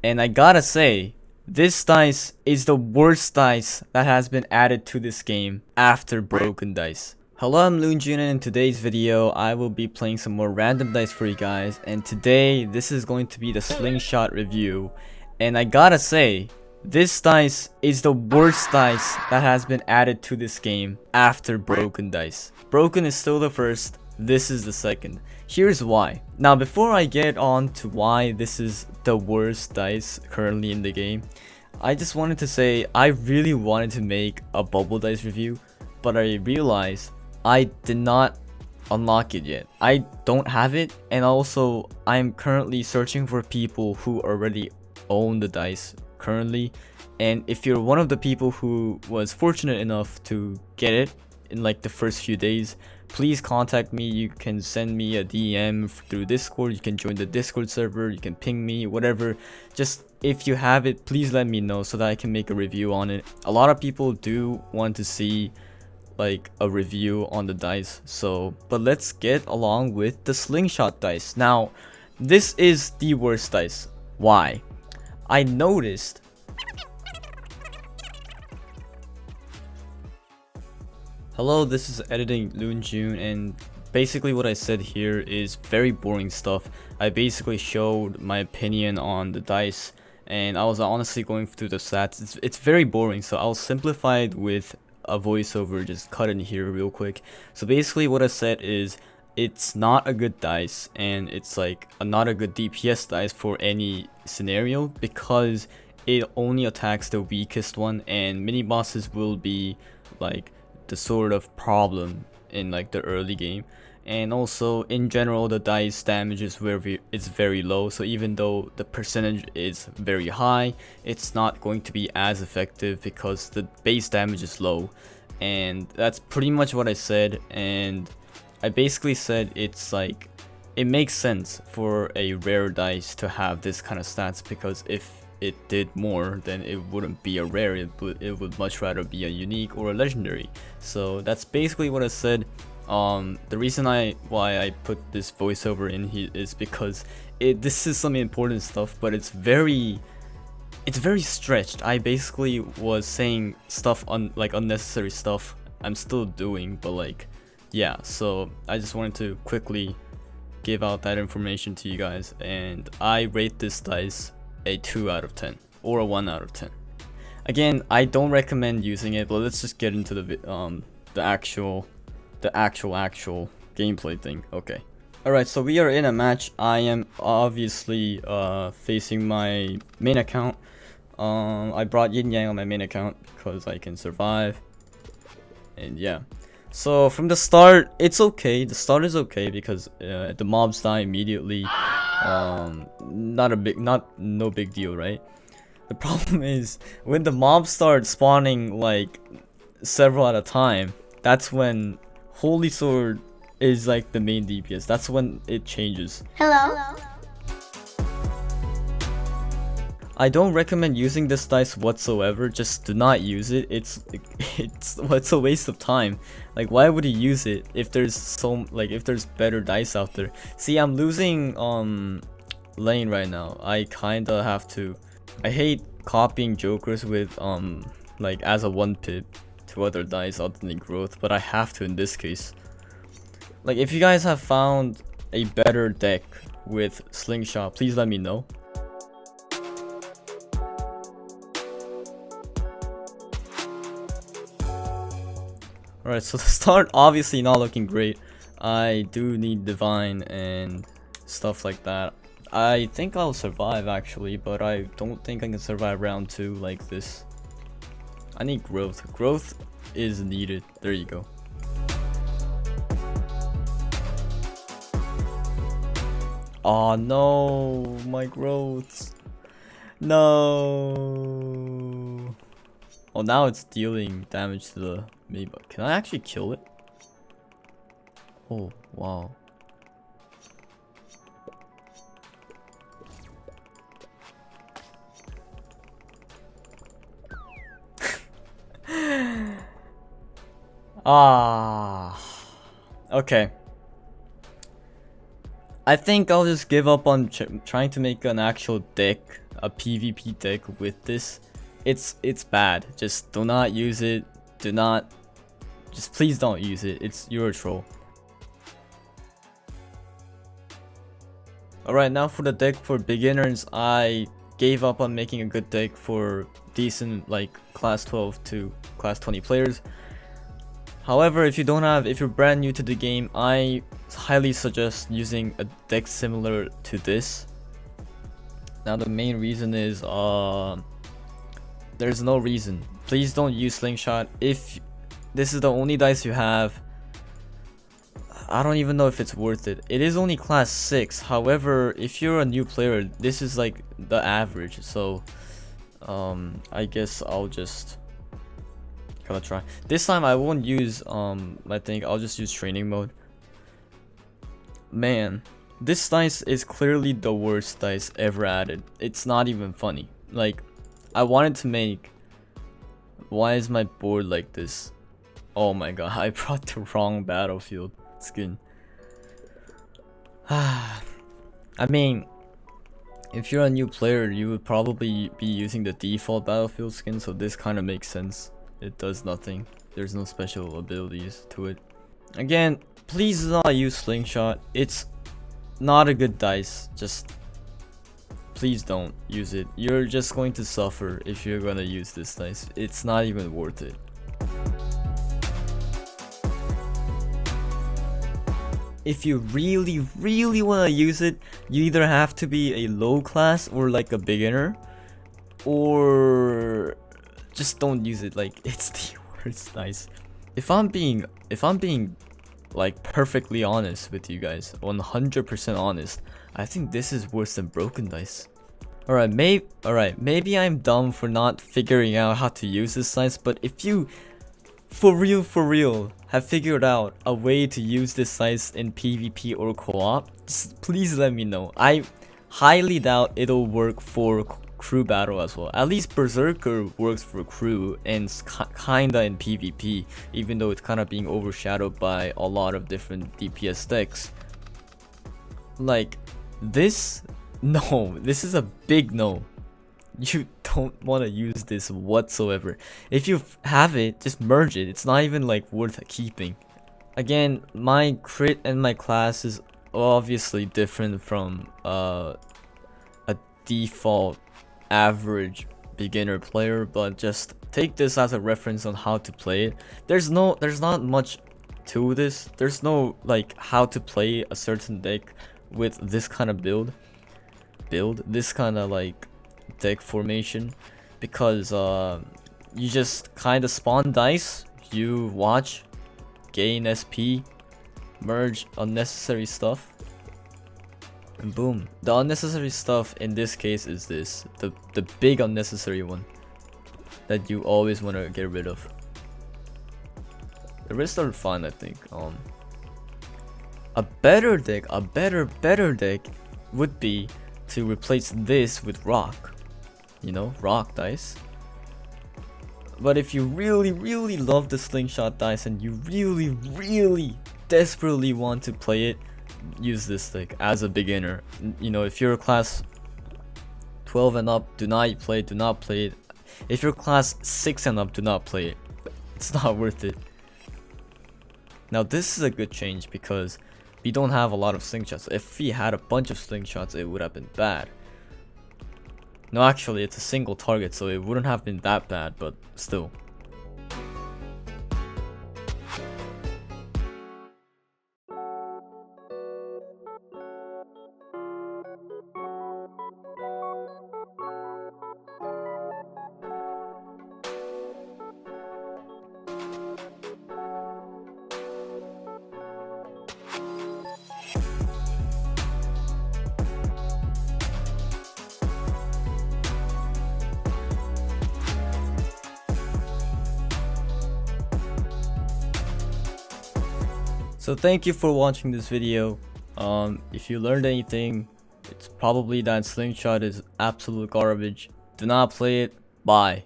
And I gotta say, this dice is the worst dice that has been added to this game after broken dice. Hello, I'm LuNEJuNE, and in today's video, I will be playing some more random dice for you guys. And today, this is going to be the Slingshot review. And I gotta say, this dice is the worst dice that has been added to this game after broken dice. Broken is still the first, this is the second. Here's why. Now, before I get on to why this is the worst dice currently in the game, I just wanted to say I really wanted to make a bubble dice review, but I realized I did not unlock it yet. I don't have it, and also I'm currently searching for people who already own the dice currently. And if you're one of the people who was fortunate enough to get it in like the first few days, please contact me. You can send me a DM through Discord, you can join the Discord server, you can ping me, whatever. Just if you have it, please let me know so that I can make a review on it. A lot of people do want to see like a review on the dice, but let's get along with the Slingshot dice. Now, this is the worst dice. Why? I noticed Hello, this is editing LuNEJuNE, and basically what I said here is very boring stuff. I basically showed my opinion on the dice, and I was honestly going through the stats. It's very boring, so I'll simplify it with a voiceover, just cut in here real quick. So basically what I said is it's not a good dice, and it's like not a good DPS dice for any scenario because it only attacks the weakest one, and mini bosses will be like the sort of problem in like the early game. And also in general, the dice damage is very low, so even though the percentage is very high, it's not going to be as effective because the base damage is low. And that's pretty much what I said. And I basically said it's like it makes sense for a rare dice to have this kind of stats, because if it did more, then it wouldn't be a rare, it would much rather be a unique or a legendary. So that's basically what I said. The reason why I put this voiceover in here is because this is some important stuff, but it's very stretched. I basically was saying stuff like unnecessary stuff. I'm still doing, but like, yeah, so I just wanted to quickly give out that information to you guys. And I rate this dice a 2 out of 10 or a 1 out of 10. Again, I don't recommend using it, but let's just get into the actual gameplay thing. Okay. Alright, so we are in a match. I am obviously facing my main account. I brought Yin Yang on my main account because I can survive. And yeah. So from the start, it's okay. The start is okay because the mobs die immediately. No big deal, right? The problem is when the mobs start spawning like several at a time, that's when Holy Sword is like the main DPS. That's when it changes. Hello. I don't recommend using this dice whatsoever. Just do not use it. It's a waste of time. Like, why would you use it if there's better dice out there? See, I'm losing lane right now. I kinda have to. I hate copying jokers with like as a one pip to other dice other than growth, but I have to in this case. Like, if you guys have found a better deck with Slingshot, please let me know. Alright, so the start obviously not looking great. I do need Divine and stuff like that. I think I'll survive actually, but I don't think I can survive round 2 like this. I need growth. Growth is needed. There you go. Oh no, my growth. No. Oh, now it's dealing damage to the maybe. Can I actually kill it? Oh, wow. Ah. Okay. I think I'll just give up on trying to make an actual deck, a PvP deck with this. It's bad. Just do not use it. Just please don't use it. You're a troll. Alright, now for the deck for beginners, I gave up on making a good deck for decent like class 12 to class 20 players. However, if you're brand new to the game, I highly suggest using a deck similar to this. Now the main reason is there's no reason. Please don't use Slingshot. If this is the only dice you have, I don't even know if it's worth it. It is only class 6. However, if you're a new player, this is like the average. So I guess I'll just gonna try. This time I won't use I think I'll just use training mode. Man, this dice is clearly the worst dice ever added. It's not even funny. Like, I wanted to make, why is my board like this? Oh my god, I brought the wrong battlefield skin. I mean, if you're a new player, you would probably be using the default battlefield skin, so this kind of makes sense. It does nothing. There's no special abilities to it. Again, please do not use Slingshot. It's not a good dice. Just please don't use it. You're just going to suffer if you're gonna use this dice. It's not even worth it. If you really want to use it, you either have to be a low class or like a beginner, or just don't use it. Like, it's the worst dice. If I'm being like perfectly honest with you guys, 100% honest, I think this is worse than broken dice. Alright, maybe I'm dumb for not figuring out how to use this dice, but if you for real have figured out a way to use this dice in PvP or co-op, please let me know. I highly doubt it'll work for crew battle as well. At least Berserker works for crew and kinda in PvP, even though it's kinda being overshadowed by a lot of different DPS decks. Like this, no, this is a big no. You don't want to use this whatsoever. If you have it, just merge it. It's not even like worth keeping. Again, my crit and my class is obviously different from a default average beginner player, but just take this as a reference on how to play it. There's not much to this. There's no like how to play a certain deck with this kind of build, this kind of like deck formation, because you just kind of spawn dice, you watch, gain SP, merge unnecessary stuff, and boom. The unnecessary stuff in this case is this, the big unnecessary one that you always want to get rid of. The rest are fine, I think. A better deck would be to replace this with rock. You know, rock dice. But if you really love the Slingshot dice and you really desperately want to play it, use this deck as a beginner. You know, if you're class 12 and up, do not play it. If you're class 6 and up, do not play it. It's not worth it. Now this is a good change because we don't have a lot of slingshots. If we had a bunch of slingshots, it would have been bad. No, actually, it's a single target, so it wouldn't have been that bad, but still. So thank you for watching this video. If you learned anything, it's probably that Slingshot is absolute garbage. Do not play it. Bye.